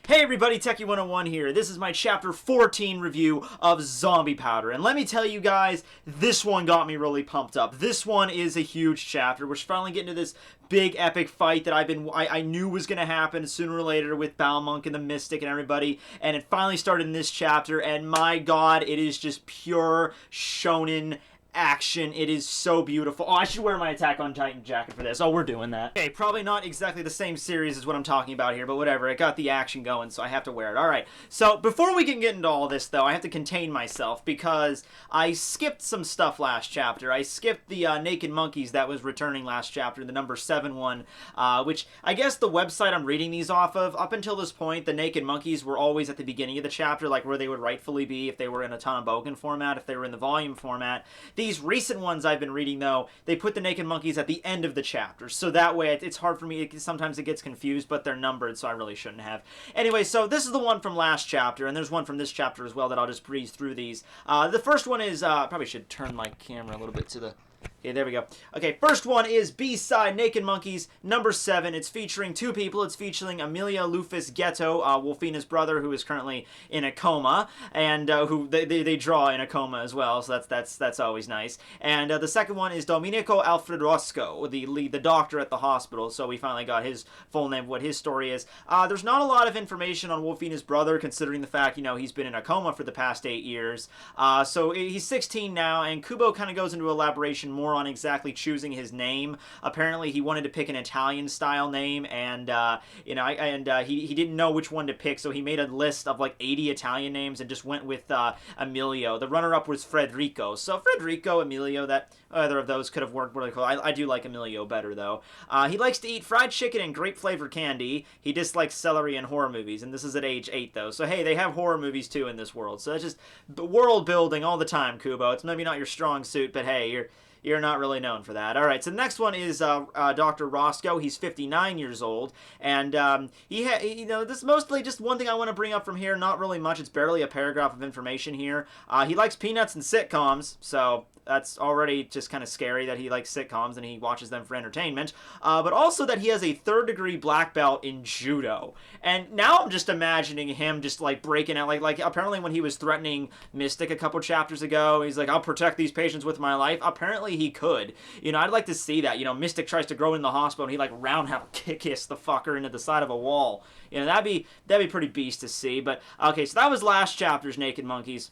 Hey everybody, Tekking101 here. This is my Chapter 14 review of Zombie Powder. And let me tell you guys, this one got me really pumped up. This one is a huge chapter. We're finally getting to this big epic fight that I knew was going to happen sooner or later with Balmonk and the Mystic and everybody. And it finally started in this chapter. And my god, it is just pure Shounen action. It is so beautiful. Oh, I should wear my Attack on Titan jacket for this. Oh, we're doing that. Okay, probably not exactly the same series as what I'm talking about here, but whatever. It got the action going, so I have to wear it. Alright, so before we can get into all this, though, I have to contain myself because I skipped some stuff last chapter. I skipped the Naked Monkeys that was returning last chapter, the number 7 one, which I guess the website I'm reading these off of, up until this point, the Naked Monkeys were always at the beginning of the chapter, like where they would rightfully be if they were in a Tanaboken format, if they were in the volume format. These recent ones I've been reading, though, they put the Naked Monkeys at the end of the chapter, so that way it's hard for me, sometimes it gets confused, but they're numbered, so I really shouldn't have. Anyway, so this is the one from last chapter, and there's one from this chapter as well that I'll just breeze through these. The first one is, probably should turn my camera a little bit to the... Okay, there we go. Okay, first one is B-side Naked Monkeys, number 7. It's featuring two people. It's featuring Amelia Lufus Ghetto, Wolfina's brother, who is currently in a coma, and who they draw in a coma as well, so that's always nice. And the second one is Domenico Alfredosco, the doctor at the hospital, so we finally got his full name, what his story is. There's not a lot of information on Wolfina's brother, considering the fact, you know, he's been in a coma for the past 8 years. So he's 16 now, and Kubo kind of goes into elaboration more on exactly choosing his name. Apparently, he wanted to pick an Italian-style name, and you know, he didn't know which one to pick, so he made a list of like 80 Italian names and just went with Emilio. The runner-up was Federico. So Federico, Emilio, that either of those could have worked really cool. I do like Emilio better though. He likes to eat fried chicken and grape-flavored candy. He dislikes celery and horror movies, and this is at age 8 though. So hey, they have horror movies too in this world. So it's just world building all the time, Kubo. It's maybe not your strong suit, but hey, you're not really known for that. Alright, so the next one is Dr. Roscoe. He's 59 years old, and you know, this is mostly just one thing I want to bring up from here. Not really much. It's barely a paragraph of information here. He likes peanuts and sitcoms, so that's already just kind of scary that he likes sitcoms and he watches them for entertainment. But also that he has a 3rd-degree black belt in judo. And now I'm just imagining him just like breaking out, like apparently when he was threatening Mystic a couple chapters ago, he's like, I'll protect these patients with my life. Apparently he could. You know, I'd like to see that. You know, Mystic tries to grow in the hospital and he like roundhouse kiss the fucker into the side of a wall. You know, that'd be pretty beast to see. But okay, so that was last chapter's Naked Monkeys.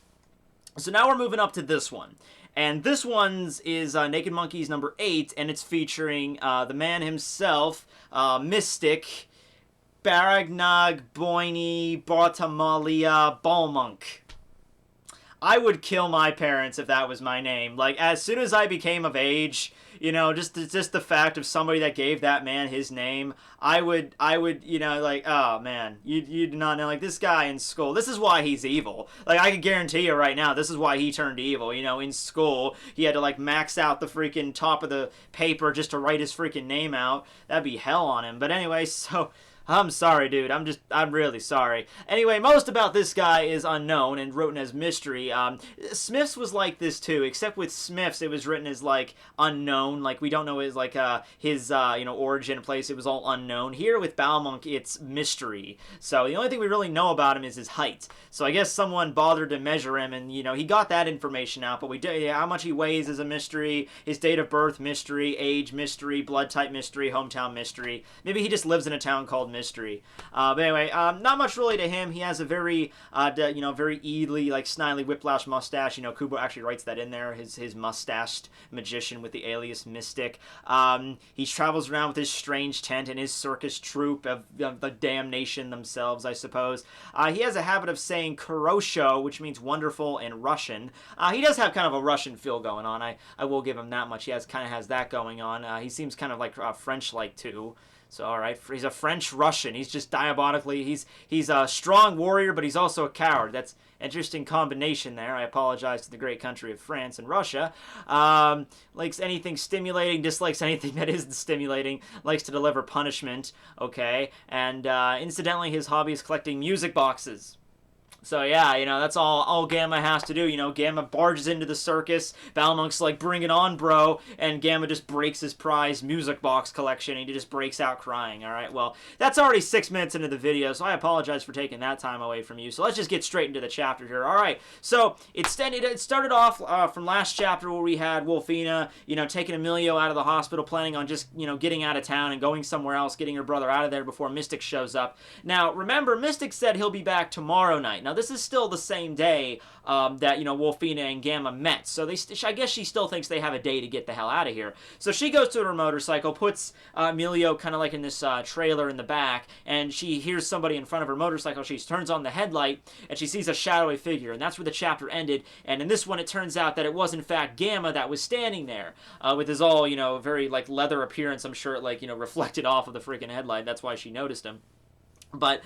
So now we're moving up to this one. And this one's is Naked Monkeys number 8, and it's featuring the man himself, Mystic, Baragnag Boini Bartamalia Balmonk. I would kill my parents if that was my name. Like, as soon as I became of age, you know, just the fact of somebody that gave that man his name, I would, you know, like, oh, man, you do not know, like, this guy in school, this is why he's evil. Like, I can guarantee you right now, this is why he turned evil, you know, in school, he had to, like, max out the freaking top of the paper just to write his freaking name out. That'd be hell on him. But anyway, so... I'm sorry, dude. I'm really sorry. Anyway, most about this guy is unknown and written as mystery. Smith's was like this too, except with Smith's it was written as like unknown. Like we don't know his like his you know, origin place. It was all unknown. Here with Balmonk, it's mystery. So the only thing we really know about him is his height. So I guess someone bothered to measure him, and you know, he got that information out. But how much he weighs is a mystery. His date of birth mystery, age mystery, blood type mystery, hometown mystery. Maybe he just lives in a town called Mystery. But anyway, not much really to him. He has a very, you know, very eely, like, snidely whiplash mustache. You know, Kubo actually writes that in there, his mustached magician with the alias Mystic. He travels around with his strange tent and his circus troupe of the damnation themselves, I suppose. He has a habit of saying Kurosho, which means wonderful in Russian. He does have kind of a Russian feel going on. I will give him that much. He kind of has that going on. He seems kind of like French-like, too. So, alright, he's a French-Russian. He's just diabolically, he's a strong warrior, but he's also a coward. That's an interesting combination there. I apologize to the great country of France and Russia. Likes anything stimulating, dislikes anything that isn't stimulating, likes to deliver punishment, okay? And, incidentally, his hobby is collecting music boxes. So yeah, that's all Gamma has to do. Gamma barges into the circus. Balmonk's like, bring it on, bro. And Gamma just breaks his prize music box collection, and he just breaks out crying. All right, well, that's already 6 minutes into the video, so I apologize for taking that time away from you. So let's just get straight into the chapter here. All right, so it started off from last chapter where we had Wolfina, taking Emilio out of the hospital, planning on just, getting out of town and going somewhere else, getting her brother out of there before Mystic shows up. Now, remember, Mystic said he'll be back tomorrow night. Now, this is still the same day that, Wolfina and Gamma met. So I guess she still thinks they have a day to get the hell out of here. So she goes to her motorcycle, puts Emilio kind of like in this trailer in the back, and she hears somebody in front of her motorcycle. She turns on the headlight, and she sees a shadowy figure, and that's where the chapter ended. And in this one, it turns out that it was, in fact, Gamma that was standing there with his all, very, like, leather appearance, I'm sure, like, reflected off of the freaking headlight. That's why she noticed him. But,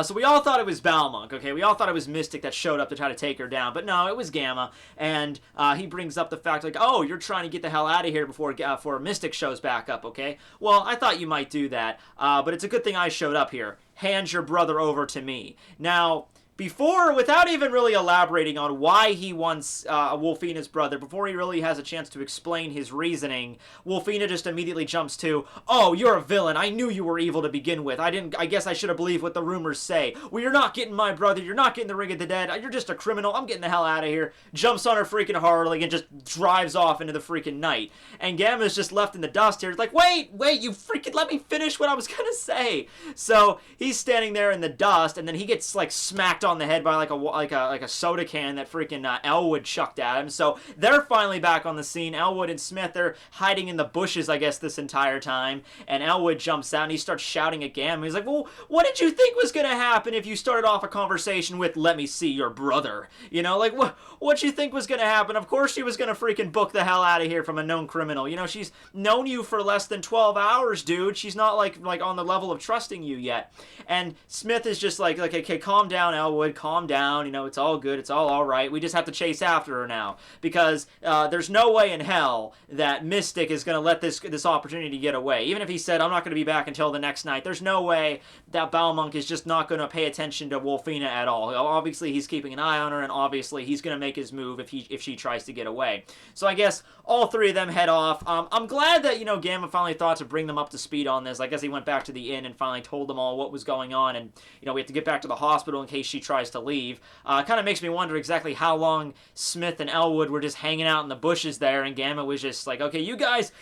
so we all thought it was Balmonk, okay? We all thought it was Mystic that showed up to try to take her down. But no, it was Gamma. And he brings up the fact, like, oh, you're trying to get the hell out of here before Mystic shows back up, okay? Well, I thought you might do that. But it's a good thing I showed up here. Hand your brother over to me. Now, without even really elaborating on why he wants Wolfina's brother, before he really has a chance to explain his reasoning, Wolfina just immediately jumps to, oh, you're a villain. I knew you were evil to begin with. I guess I should have believed what the rumors say. Well, you're not getting my brother. You're not getting the Ring of the Dead. You're just a criminal. I'm getting the hell out of here. Jumps on her freaking Harley and just drives off into the freaking night. And Gamma's just left in the dust here. It's like, wait, you freaking let me finish what I was gonna say. So he's standing there in the dust, and then he gets, like, smacked on the head by like a soda can that freaking Elwood chucked at him. So they're finally back on the scene. Elwood and Smith, they're hiding in the bushes, I guess, this entire time. And Elwood jumps out and he starts shouting at Gamma. He's like, well, what did you think was gonna happen if you started off a conversation with, let me see your brother? Like, what you think was gonna happen? Of course she was gonna freaking book the hell out of here from a known criminal. She's known you for less than 12 hours, dude. She's not like on the level of trusting you yet. And Smith is just like, okay, calm down, Elwood, calm down, it's all good, it's all right. We just have to chase after her now, because there's no way in hell that Mystic is going to let this opportunity get away. Even if he said, I'm not going to be back until the next night, there's no way that Balmonk is just not going to pay attention to Wolfina at all. Obviously, he's keeping an eye on her, and obviously, he's going to make his move if she tries to get away. So I guess all three of them head off. I'm glad that, Gamma finally thought to bring them up to speed on this. I guess he went back to the inn and finally told them all what was going on, and, we have to get back to the hospital in case she tries to leave. Kind of makes me wonder exactly how long Smith and Elwood were just hanging out in the bushes there, and Gamma was just like, okay, you guys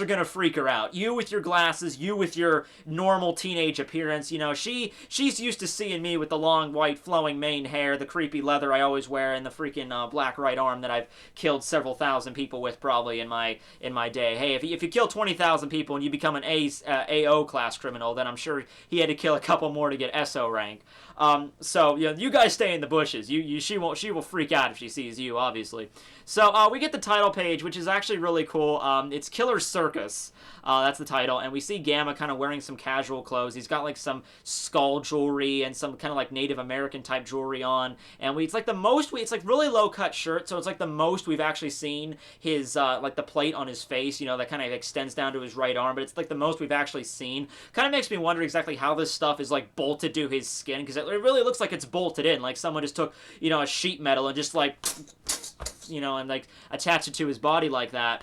are gonna freak her out. You with your glasses, you with your normal teenage appearance. She's used to seeing me with the long white flowing mane hair, the creepy leather I always wear, and the freaking black right arm that I've killed several thousand people with probably in my day. Hey, if you kill 20,000 people and you become an AO class criminal, then I'm sure he had to kill a couple more to get SO rank. So you guys stay in the bushes. She will freak out if she sees you, obviously. So we get the title page, which is actually really cool. It's KillerCircus. That's the title, and we see Gamma kind of wearing some casual clothes. He's got like some skull jewelry and some kind of like Native American type jewelry on, and it's like really low cut shirt, so it's like the most we've actually seen his like the plate on his face, that kind of extends down to his right arm, but it's like the most we've actually seen. Kind of makes me wonder exactly how this stuff is like bolted to his skin, because it really looks like it's bolted in, like someone just took a sheet metal and just like and like attach it to his body like that.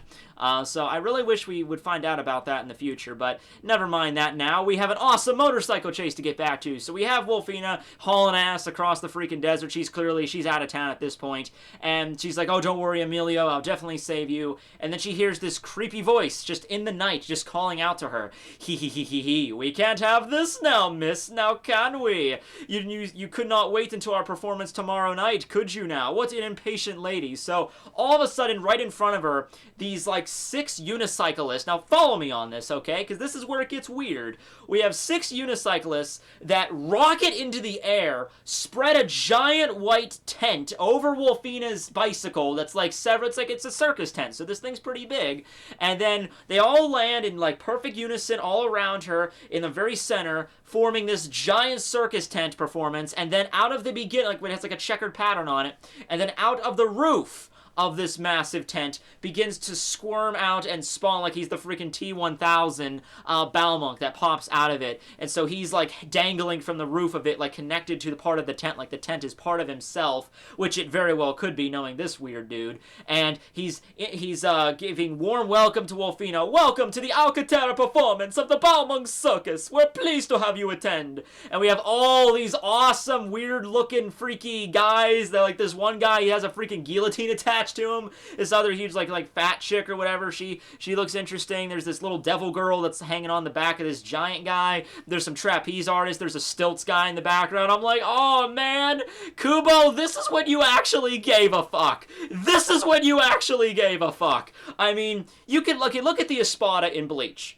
So I really wish we would find out about that in the future, but never mind that now. We have an awesome motorcycle chase to get back to. So we have Wolfina hauling ass across the freaking desert. She's out of town at this point, and she's like, oh, don't worry, Emilio, I'll definitely save you. And then she hears this creepy voice just in the night, just calling out to her. He, we can't have this now, miss, now can we? You could not wait until our performance tomorrow night, could you now? What an impatient lady. So all of a sudden, right in front of her, these like 6 unicyclists. Now follow me on this, okay? Because this is where it gets weird. We have 6 unicyclists that rocket into the air, spread a giant white tent over Wolfina's bicycle that's like several, it's a circus tent, so this thing's pretty big. And then they all land in like perfect unison all around her in the very center, forming this giant circus tent performance. And then out of the beginning, like when it has like a checkered pattern on it, and then out of the roof of this massive tent begins to squirm out and spawn like he's the freaking T-1000 Balmonk that pops out of it. And so he's like dangling from the roof of it, like connected to the part of the tent, like the tent is part of himself, which it very well could be, knowing this weird dude. And he's giving warm welcome to Wolfina. Welcome to the Alcatraz performance of the Balmonk Circus. We're pleased to have you attend. And we have all these awesome, weird-looking, freaky guys. That like this one guy, he has a freaking guillotine attached to him. This other huge, like fat chick or whatever, she looks interesting. There's this little devil girl that's hanging on the back of this giant guy. There's some trapeze artists. There's a stilts guy in the background. I'm like, oh man, Kubo, this is when you actually gave a fuck. This is when you actually gave a fuck. I mean, you can look at the Espada in Bleach.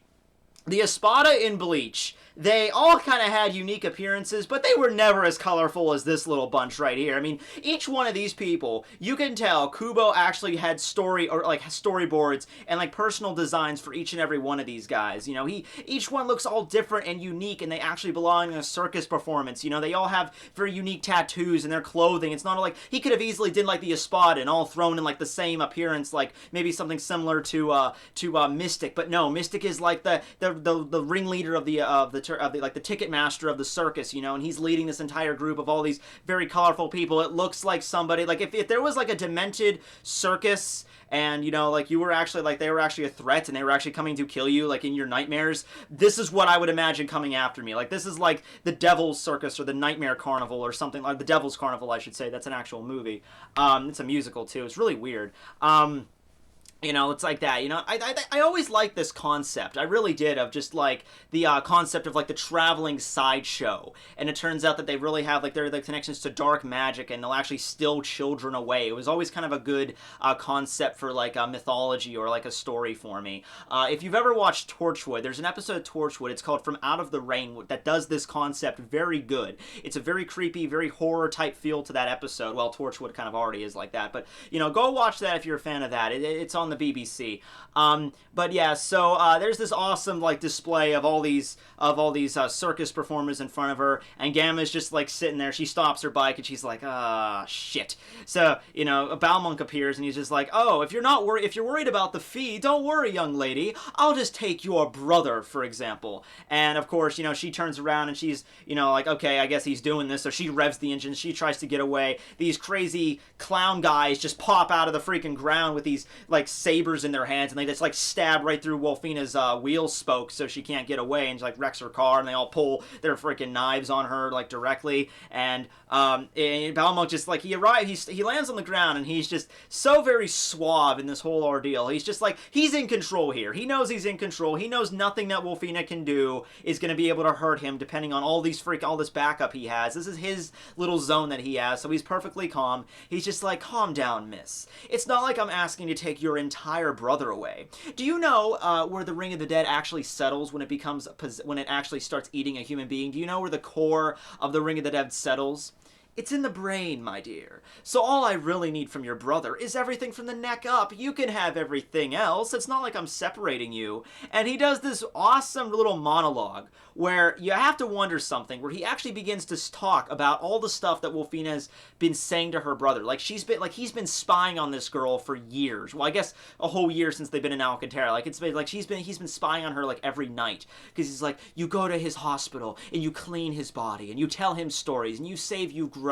The Espada in Bleach, they all kind of had unique appearances, but they were never as colorful as this little bunch right here. I mean, each one of these people, you can tell Kubo actually had storyboards and like personal designs for each and every one of these guys. You know, each one looks all different and unique, and they actually belong in a circus performance. You know, they all have very unique tattoos and their clothing. It's not like he could have easily did like the Espada and all thrown in like the same appearance, like maybe something similar to Mystic, but no, Mystic is like the ringleader of the ticket master of the circus, you know, and he's leading this entire group of all these very colorful people. It looks like somebody, like if there was like a demented circus and, you know, like you were actually, like they were actually a threat and they were actually coming to kill you, like in your nightmares, this is what I would imagine coming after me. Like this is like the Devil's Circus or the Nightmare Carnival or something, like the Devil's Carnival, I should say. That's an actual movie. It's a musical too. It's really weird. You know, it's like that, you know, I always liked this concept, I really did, of just, like, the concept of, like, the traveling sideshow, and it turns out that they really have, like, their connections to dark magic, and they'll actually steal children away. It was always kind of a good concept for, like, a mythology or, like, a story for me. If you've ever watched Torchwood, there's an episode of Torchwood, it's called From Out of the Rain, that does this concept very good. It's a very creepy, very horror-type feel to that episode. Well, Torchwood kind of already is like that, but, you know, go watch that if you're a fan of that. It's on the BBC. But yeah, so there's this awesome like display of all these circus performers in front of her, and Gamma's just like sitting there. She stops her bike and she's like, ah, shit. So, you know, a Balmonk appears and he's just like, oh, if you're worried about the fee, don't worry, young lady. I'll just take your brother, for example. And of course, you know, she turns around and she's, you know, like, okay, I guess he's doing this. So she revs the engine. She tries to get away. These crazy clown guys just pop out of the freaking ground with these like sabers in their hands, and they just like stab right through Wolfina's wheel spokes so she can't get away, and she like wrecks her car, and they all pull their freaking knives on her like directly. And Balmonk just like, he lands on the ground, and he's just so very suave in this whole ordeal. He's just like, he's in control here. He knows he's in control. He knows nothing that Wolfina can do is going to be able to hurt him, depending on all this backup he has. This is his little zone that he has, so he's perfectly calm. He's just like, calm down, miss. It's not like I'm asking to take your entire brother away. Do you know where the Ring of the Dead actually settles when it actually starts eating a human being? Do you know where the core of the Ring of the Dead settles? It's in the brain, my dear. So all I really need from your brother is everything from the neck up. You can have everything else. It's not like I'm separating you. And he does this awesome little monologue where you have to wonder something, where he actually begins to talk about all the stuff that Wolfina's been saying to her brother. Like he's been spying on this girl for years. Well, I guess a whole year since they've been in Alcantara. Like it's been like he's been spying on her like every night, because he's like, you go to his hospital and you clean his body and you tell him stories and you save you grown,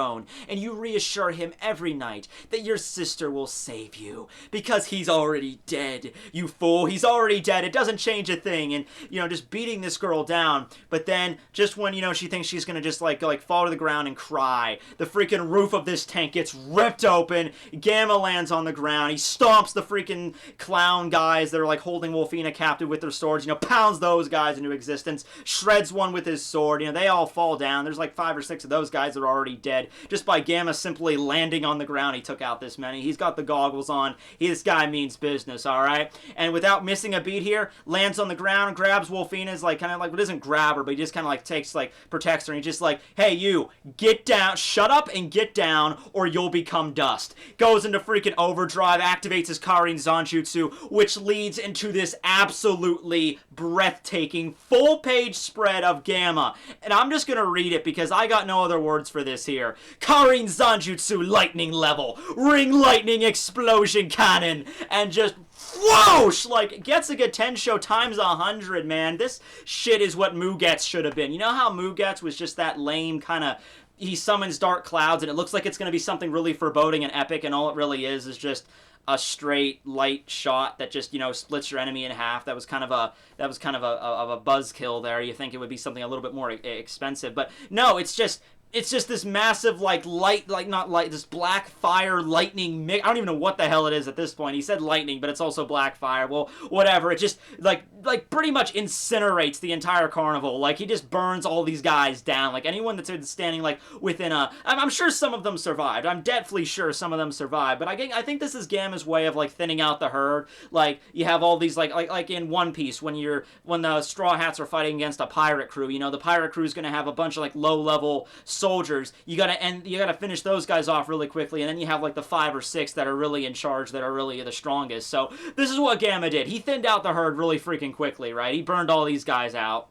and you reassure him every night that your sister will save you because he's already dead. You fool, he's already dead. It doesn't change a thing. And, you know, just beating this girl down. But then, just when, you know, she thinks she's gonna just like fall to the ground and cry, the freaking roof of this tank gets ripped open. Gamma lands on the ground. He stomps the freaking clown guys that are like holding Wolfina captive with their swords, you know, pounds those guys into existence, shreds one with his sword. You know, they all fall down. There's like 5 or 6 of those guys that are already dead. Just by Gamma simply landing on the ground, he took out this many. He's got the goggles on. This guy means business, alright? And without missing a beat here, lands on the ground, grabs Wolfina's, like, kind of like, well, doesn't grab her, but he just kind of like takes, like, protects her, and he's just like, hey, you, get down, shut up and get down, or you'll become dust. Goes into freaking overdrive, activates his Karin Zanjutsu, which leads into this absolutely breathtaking full-page spread of Gamma. And I'm just gonna read it because I got no other words for this here. here. Karin Zanjutsu lightning level. Ring lightning explosion cannon. And just whoosh! Like, Getsuga Tensho times 100, man. This shit is what Mugetsu should have been. You know how Mugetsu was just that lame kind of... He summons dark clouds, and it looks like it's going to be something really foreboding and epic, and all it really is just a straight light shot that just, you know, splits your enemy in half. That was kind of a buzzkill there. You think it would be something a little bit more expensive, but no, it's just this massive, like, light, like, not light, this black fire lightning mix. I don't even know what the hell it is at this point. He said lightning, but it's also black fire. Well, whatever. It just, like pretty much incinerates the entire carnival. Like, he just burns all these guys down. Like, anyone that's standing, like, within a... I'm sure some of them survived. I'm definitely sure some of them survived. But I think this is Gamma's way of, like, thinning out the herd. Like, you have all these, like in One Piece, when the Straw Hats are fighting against a pirate crew, you know, the pirate crew's gonna have a bunch of, like, low-level soldiers. You gotta finish those guys off really quickly, and then you have like the 5 or 6 that are really in charge, that are really the strongest. So this is what Gamma did. He thinned out the herd really freaking quickly, right? He burned all these guys out.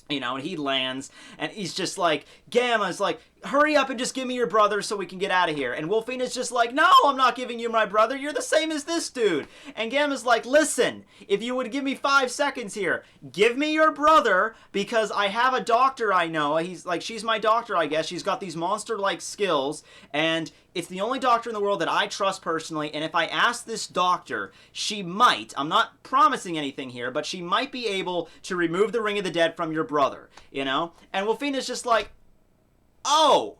You know, and he lands, and he's just like, Gamma's like, hurry up and just give me your brother so we can get out of here. And Wolfina's just like, no, I'm not giving you my brother. You're the same as this dude. And Gamma's like, listen, if you would give me 5 seconds here, give me your brother, because I have a doctor I know. He's like, she's my doctor, I guess. She's got these monster-like skills, and it's the only doctor in the world that I trust personally, and if I ask this doctor, she might, I'm not promising anything here, but she might be able to remove the Ring of the Dead from your brother, you know? And Wolfina's just like, oh,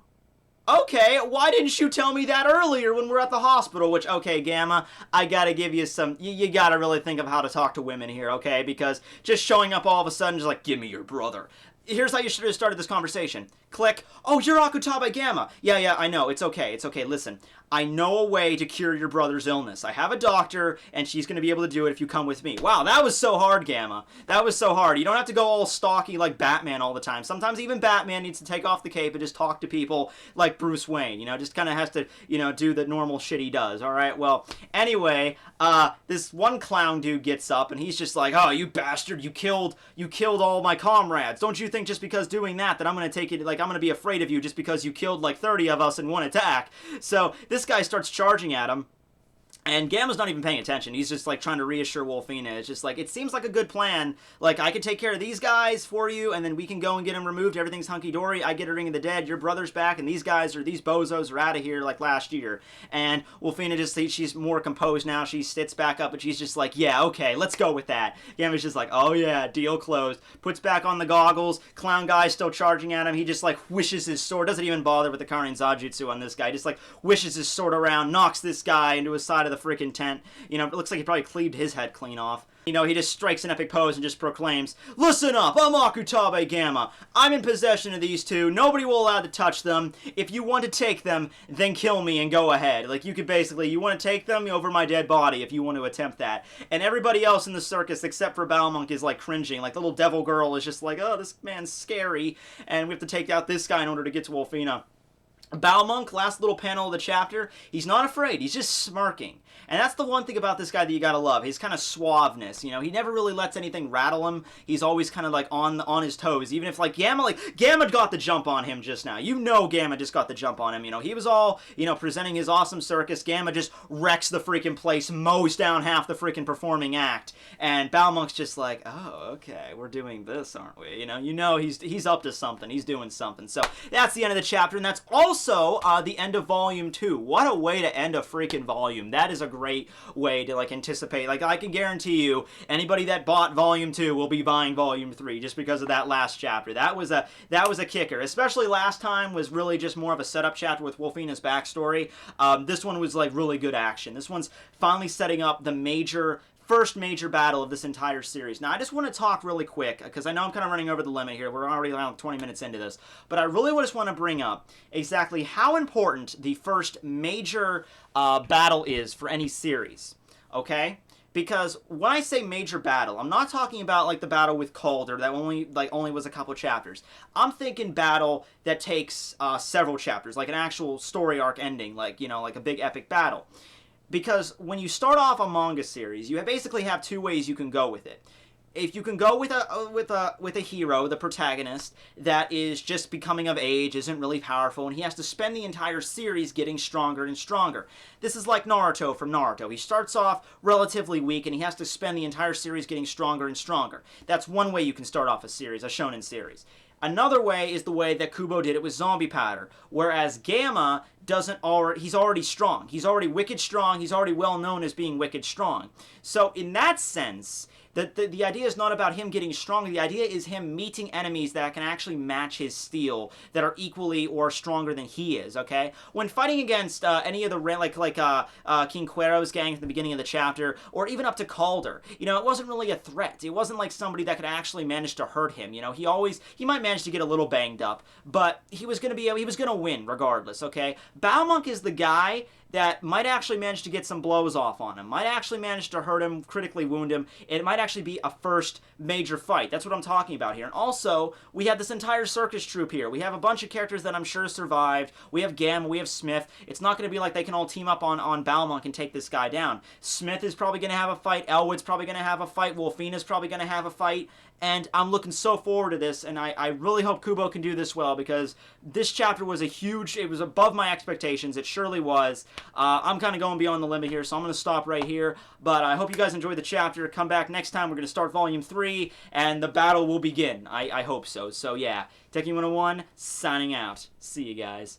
okay, why didn't you tell me that earlier when we're at the hospital? Which, okay, Gamma, I gotta give you some, you gotta really think of how to talk to women here, okay? Because just showing up all of a sudden, just like, give me your brother. Here's how you should have started this conversation. Click. Oh, you're Akutaba Gamma. Yeah, I know. It's okay. Listen, I know a way to cure your brother's illness. I have a doctor, and she's going to be able to do it if you come with me. Wow, that was so hard, Gamma. That was so hard. You don't have to go all stocky like Batman all the time. Sometimes even Batman needs to take off the cape and just talk to people like Bruce Wayne. You know, just kind of has to, you know, do the normal shit he does. All right, well, anyway, this one clown dude gets up, and he's just like, oh, you bastard, you killed all my comrades. Don't you think just because doing that I'm going to take it, like, I'm going to be afraid of you just because you killed like 30 of us in one attack? So this guy starts charging at him, and Gamma's not even paying attention. He's just like trying to reassure Wolfina. It's just like, it seems like a good plan. Like, I could take care of these guys for you, and then we can go and get them removed. Everything's hunky-dory. I get a Ring of the Dead. Your brother's back, and these bozos are out of here like last year. And Wolfina just, she's more composed now. She sits back up, and she's just like, yeah, okay, let's go with that. Gamma's just like, oh yeah, deal closed. Puts back on the goggles. Clown guy's still charging at him. He just like whishes his sword. Doesn't even bother with the Karin Zanjutsu on this guy. Just like whishes his sword around, knocks this guy into his side of the freaking tent. You know, it looks like he probably cleaved his head clean off. You know, he just strikes an epic pose and just proclaims, listen up, I'm Akutaba Gamma. I'm in possession of these two. Nobody will allow to touch them. If you want to take them, then kill me and go ahead. Like, you could basically, you want to take them over my dead body if you want to attempt that. And everybody else in the circus, except for Balmonk, is like cringing. Like, the little devil girl is just like, oh, this man's scary. And we have to take out this guy in order to get to Wolfina. Balmonk, last little panel of the chapter, he's not afraid, he's just smirking. And that's the one thing about this guy that you gotta love, his kind of suaveness, you know, he never really lets anything rattle him, he's always kind of like on his toes, even if like Gamma got the jump on him just now, you know Gamma just got the jump on him, you know, he was all, you know, presenting his awesome circus, Gamma just wrecks the freaking place, mows down half the freaking performing act, and Balmonk's just like, oh, okay, we're doing this, aren't we, you know, he's up to something, he's doing something, so that's the end of the chapter, and that's also the end of Volume 2. What a way to end a freaking volume. That is a great way to, like, anticipate. Like, I can guarantee you, anybody that bought Volume 2 will be buying Volume 3 just because of that last chapter. That was a kicker. Especially last time was really just more of a setup chapter with Wolfina's backstory. This one was, like, really good action. This one's finally setting up the first major battle of this entire series. Now, I just want to talk really quick, because I know I'm kind of running over the limit here. We're already around 20 minutes into this. But I really just want to bring up exactly how important the first major battle is for any series. Okay? Because when I say major battle, I'm not talking about like the battle with Calder that only was a couple chapters. I'm thinking battle that takes several chapters, like an actual story arc ending, like, you know, like a big epic battle. Because when you start off a manga series, you basically have two ways you can go with it. if you can go with a hero, the protagonist, that is just becoming of age, isn't really powerful, and he has to spend the entire series getting stronger and stronger. This is like Naruto from Naruto. He starts off relatively weak, and he has to spend the entire series getting stronger and stronger. That's one way you can start off a series, a shonen series. Another way is the way that Kubo did it with Zombie Powder, whereas Gamma he's already strong. He's already wicked strong. He's already well known as being wicked strong. So in that sense, the idea is not about him getting stronger. The idea is him meeting enemies that can actually match his steel, that are equally or stronger than he is, okay? When fighting against any of the, King Cuero's gang at the beginning of the chapter, or even up to Calder, you know, it wasn't really a threat. It wasn't like somebody that could actually manage to hurt him, you know? He might manage to get a little banged up, but he was going to win regardless, okay? Balmonk is the guy that might actually manage to get some blows off on him, might actually manage to hurt him, critically wound him. It might actually be a first major fight. That's what I'm talking about here. And also, we have this entire circus troupe here. We have a bunch of characters that I'm sure survived. We have Gamma, we have Smith. It's not going to be like they can all team up on Balmonk and take this guy down. Smith is probably going to have a fight. Elwood's probably going to have a fight. Wolfina's probably going to have a fight. And I'm looking so forward to this, and I really hope Kubo can do this well, because this chapter was it was above my expectations. It surely was. I'm kind of going beyond the limit here, so I'm going to stop right here. But I hope you guys enjoyed the chapter. Come back next time. We're going to start Volume 3, and the battle will begin. I hope so. So yeah, Tekking101, signing out. See you guys.